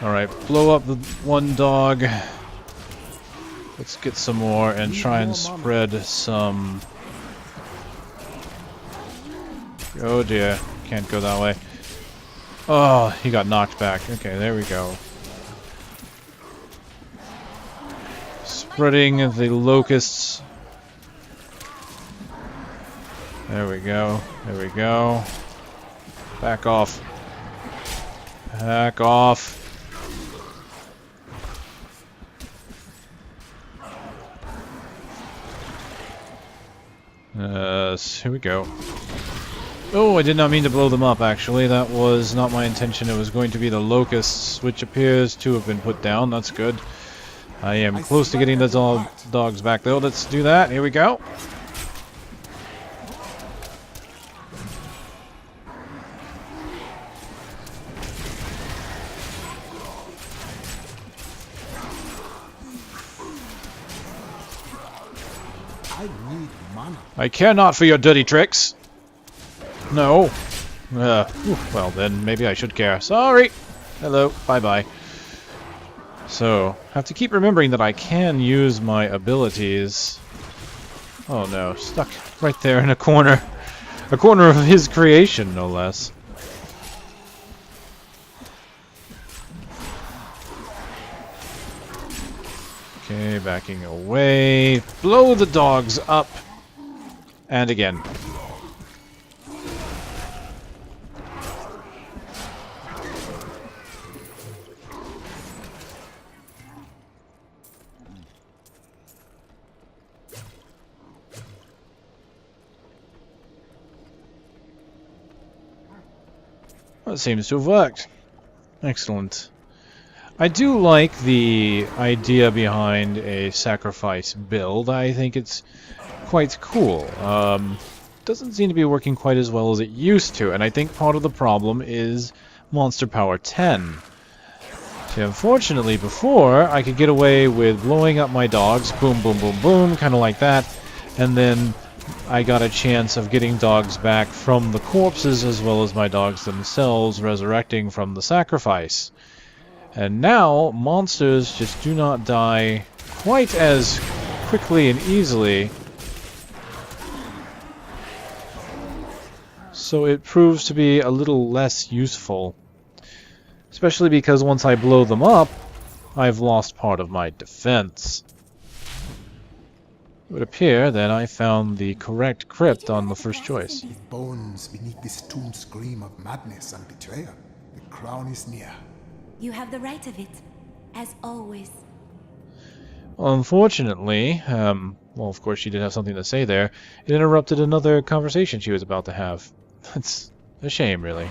A: Alright, blow up the one dog. Let's get some more and try and spread some... Oh dear, can't go that way. Oh, he got knocked back. Okay, there we go. Spreading the locusts. There we go. There we go. Back off. Back off. Here we go. Oh, I did not mean to blow them up, actually. That was not my intention. It was going to be the locusts, which appears to have been put down. That's good. I am close to getting the dogs back, though. Let's do that. Here we go. I care not for your dirty tricks. No. Well then, maybe I should care. Sorry! Hello. Bye-bye. So, have to keep remembering that I can use my abilities. Oh no, stuck right there in a corner. A corner of his creation, no less. Okay, backing away. Blow the dogs up. And again. Well, it seems to have worked. Excellent. I do like the idea behind a sacrifice build. I think it's quite cool. Doesn't seem to be working quite as well as it used to, and I think part of the problem is monster power 10. See, unfortunately, before, I could get away with blowing up my dogs, boom, boom, boom, boom, kind of like that, and then I got a chance of getting dogs back from the corpses as well as my dogs themselves resurrecting from the sacrifice. And now, monsters just do not die quite as quickly and easily. So it proves to be a little less useful. Especially because once I blow them up, I've lost part of my defense. It would appear that I found the correct crypt on the first choice.
C: Bones beneath this tomb scream of madness and betrayal. The crown is near.
B: You have the right of it, as always.
A: Unfortunately, well, of course she did have something to say there. It interrupted another conversation she was about to have. That's a shame, really.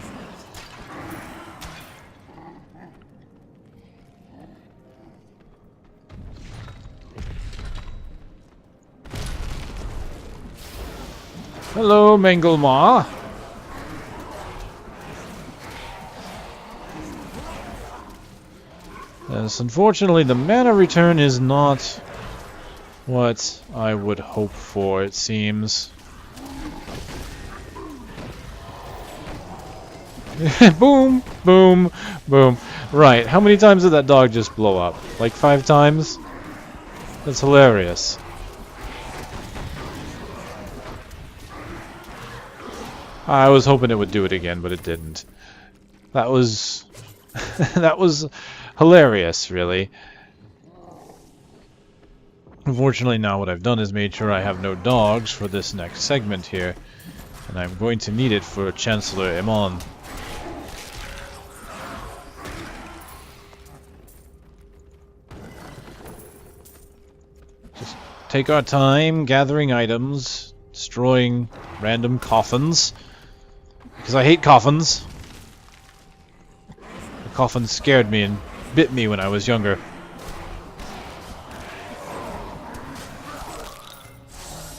A: Hello, Mengelma. Yes, unfortunately, the mana return is not what I would hope for, it seems. Boom, boom, boom. Right, how many times did that dog just blow up? Like 5 times? That's hilarious. I was hoping it would do it again, but it didn't. That was... that was hilarious, really. Unfortunately, now what I've done is made sure I have no dogs for this next segment here. And I'm going to need it for Chancellor Emon. Just take our time gathering items, destroying random coffins. Because I hate coffins. The coffin scared me and bit me when I was younger.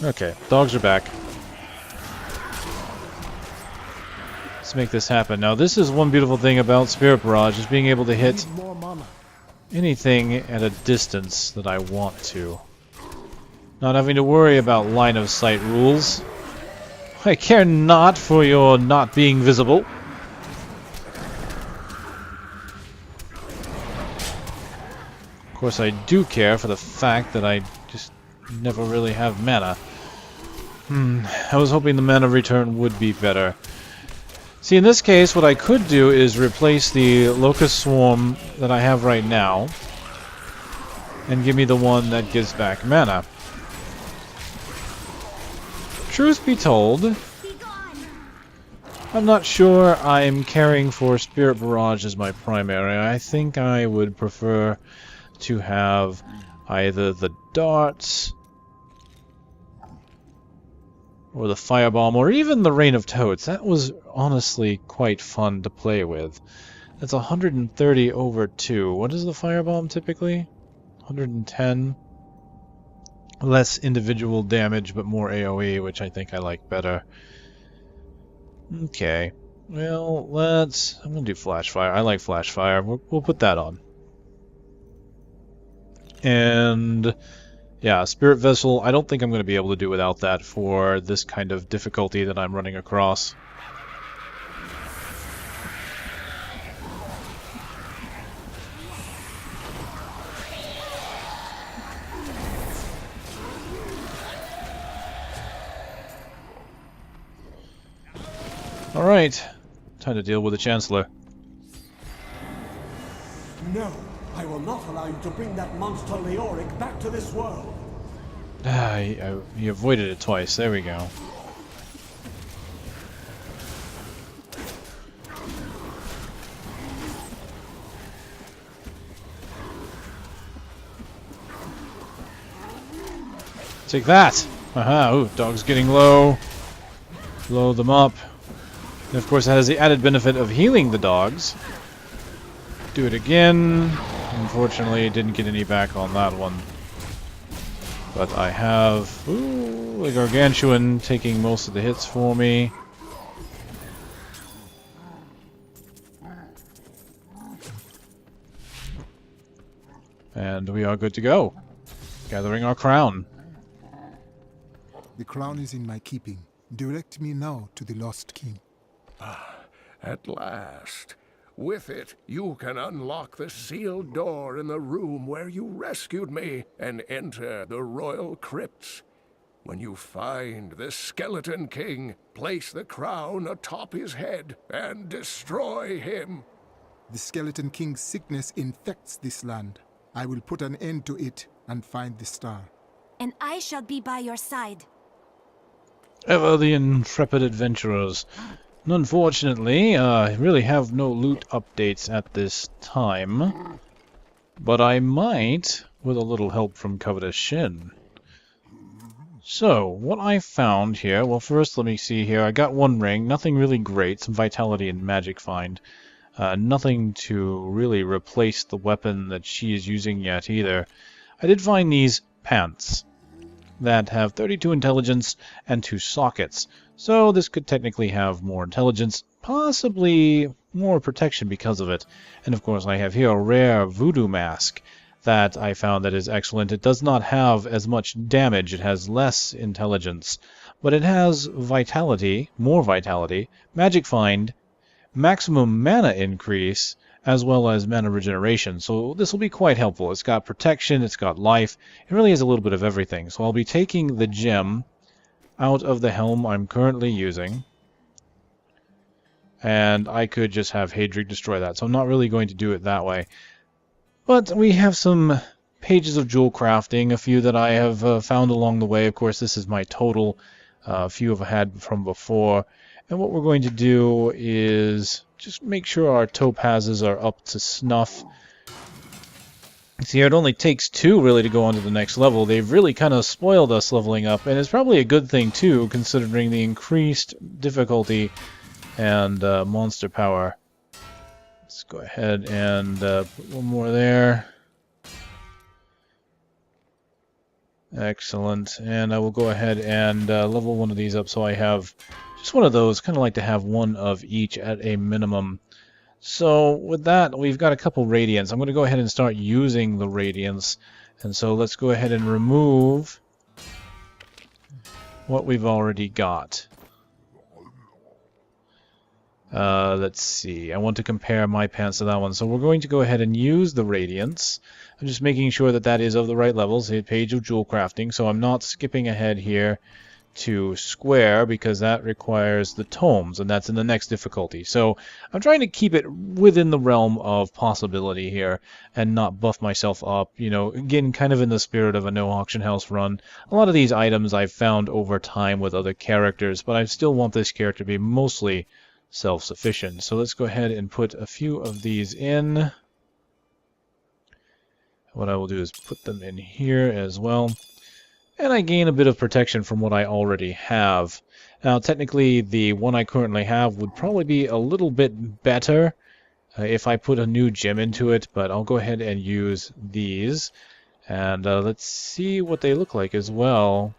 A: Okay, dogs are back. Let's make this happen. Now, this is one beautiful thing about Spirit Barrage, is being able to hit anything at a distance that I want to. Not having to worry about line of sight rules. I care not for your not being visible. Of course, I do care for the fact that I just never really have mana. I was hoping the mana return would be better. See, in this case, what I could do is replace the Locust Swarm that I have right now and give me the one that gives back mana. Truth be told, I'm not sure I'm caring for Spirit Barrage as my primary. I think I would prefer to have either the darts or the firebomb, or even the Rain of Toads. That was honestly quite fun to play with. That's 130 over 2. What is the firebomb typically? 110. Less individual damage, but more AoE, which I think I like better. Okay. Well, I'm gonna do Flash Fire. I like Flash Fire. We'll put that on. And yeah, Spirit Vessel, I don't think I'm going to be able to do without that for this kind of difficulty that I'm running across. Alright, time to deal with the Chancellor.
J: No, I will not allow you to bring that monster Leoric back to this world.
A: He avoided it twice. There we go. Take that! Aha! Ooh, dog's getting low. Blow them up. And of course, it has the added benefit of healing the dogs. Do it again. Unfortunately, didn't get any back on that one. But I have a Gargantuan taking most of the hits for me. And we are good to go. Gathering our crown.
C: The crown is in my keeping. Direct me now to the Lost King.
G: At last. With it, you can unlock the sealed door in the room where you rescued me and enter the royal crypts. When you find the Skeleton King, place the crown atop his head and destroy him.
C: The Skeleton King's sickness infects this land. I will put an end to it and find the star.
B: And I shall be by your side.
A: Ever the intrepid adventurers. And unfortunately, I really have no loot updates at this time. But I might, with a little help from Covetus Shen. So, what I found here, well first let me see here, I got one ring, nothing really great, some vitality and magic find. Nothing to really replace the weapon that she is using yet either. I did find these pants that have 32 intelligence and 2 sockets. So this could technically have more intelligence, possibly more protection because of it. And of course I have here a rare Voodoo mask that I found that is excellent. It does not have as much damage, it has less intelligence, but it has vitality, more vitality, magic find, maximum mana increase, as well as mana regeneration. So this will be quite helpful. It's got protection, it's got life, it really has a little bit of everything. So I'll be taking the gem out of the helm I'm currently using, and I could just have Hadrig destroy that. So I'm not really going to do it that way. But we have some pages of jewel crafting, a few that I have found along the way. Of course, this is my total, a few I've had from before. And what we're going to do is just make sure our topazes are up to snuff. See, it only takes 2 really to go on to the next level. They've really kind of spoiled us leveling up, and it's probably a good thing too, considering the increased difficulty and monster power. Let's go ahead and put one more there. Excellent. And I will go ahead and level one of these up so I have just one of those. Kind of like to have one of each at a minimum. So with that, we've got a couple radiants. I'm going to go ahead and start using the radiants. And so let's go ahead and remove what we've already got. Let's see. I want to compare my pants to that one. So we're going to go ahead and use the Radiance. I'm just making sure that that is of the right levels. The page of jewel crafting. So I'm not skipping ahead here to square because that requires the tomes, and that's in the next difficulty. So I'm trying to keep it within the realm of possibility here and not buff myself up. You know, again, kind of in the spirit of a no auction house run. A lot of these items I've found over time with other characters, but I still want this character to be mostly self-sufficient. So let's go ahead and put a few of these in. What I will do is put them in here as well. And I gain a bit of protection from what I already have. Now, technically, the one I currently have would probably be a little bit better if I put a new gem into it, but I'll go ahead and use these. And let's see what they look like as well.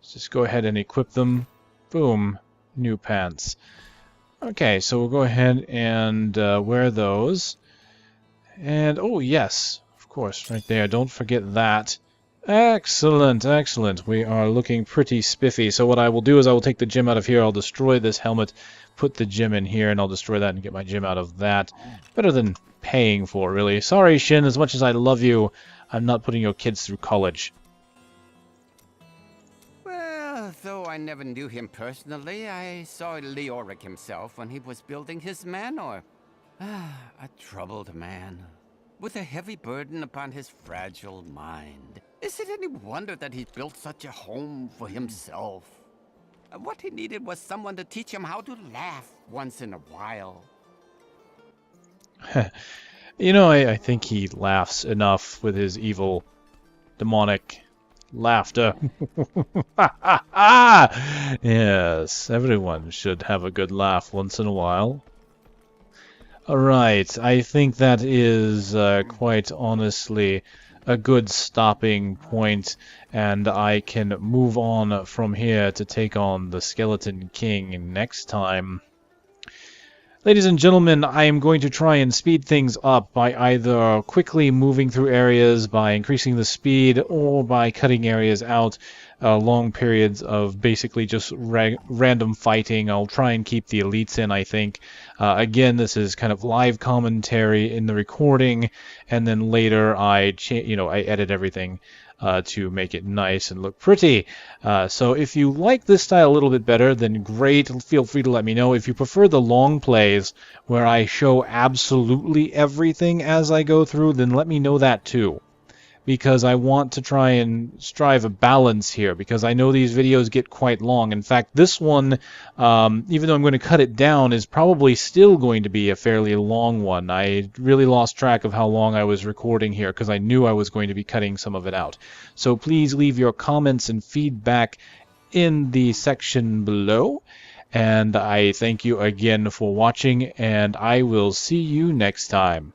A: Let's just go ahead and equip them. Boom. New pants. Okay, so we'll go ahead and wear those. And, oh yes, of course, right there. Don't forget that. Excellent, excellent. We are looking pretty spiffy. So what I will do is I will take the gem out of here. I'll destroy this helmet, put the gem in here, and I'll destroy that and get my gem out of that. Better than paying for, really. Sorry, Shen, as much as I love you, I'm not putting your kids through college.
E: Well, though I never knew him personally, I saw Leoric himself when he was building his manor. A troubled man, with a heavy burden upon his fragile mind. Is it any wonder that he built such a home for himself? What he needed was someone to teach him how to laugh once in a while.
A: You know, I think he laughs enough with his evil, demonic laughter. Yes, everyone should have a good laugh once in a while. Alright, I think that is quite honestly a good stopping point, and I can move on from here to take on the Skeleton King next time. Ladies and gentlemen, I am going to try and speed things up by either quickly moving through areas, by increasing the speed, or by cutting areas out. Long periods of basically just random fighting. I'll try and keep the elites in, I think. Again, this is kind of live commentary in the recording, and then later I edit everything to make it nice and look pretty. So if you like this style a little bit better, then great. Feel free to let me know. If you prefer the long plays where I show absolutely everything as I go through, then let me know that too. Because I want to try and strive a balance here, because I know these videos get quite long. In fact, this one, even though I'm going to cut it down, is probably still going to be a fairly long one. I really lost track of how long I was recording here, because I knew I was going to be cutting some of it out. So please leave your comments and feedback in the section below. And I thank you again for watching, and I will see you next time.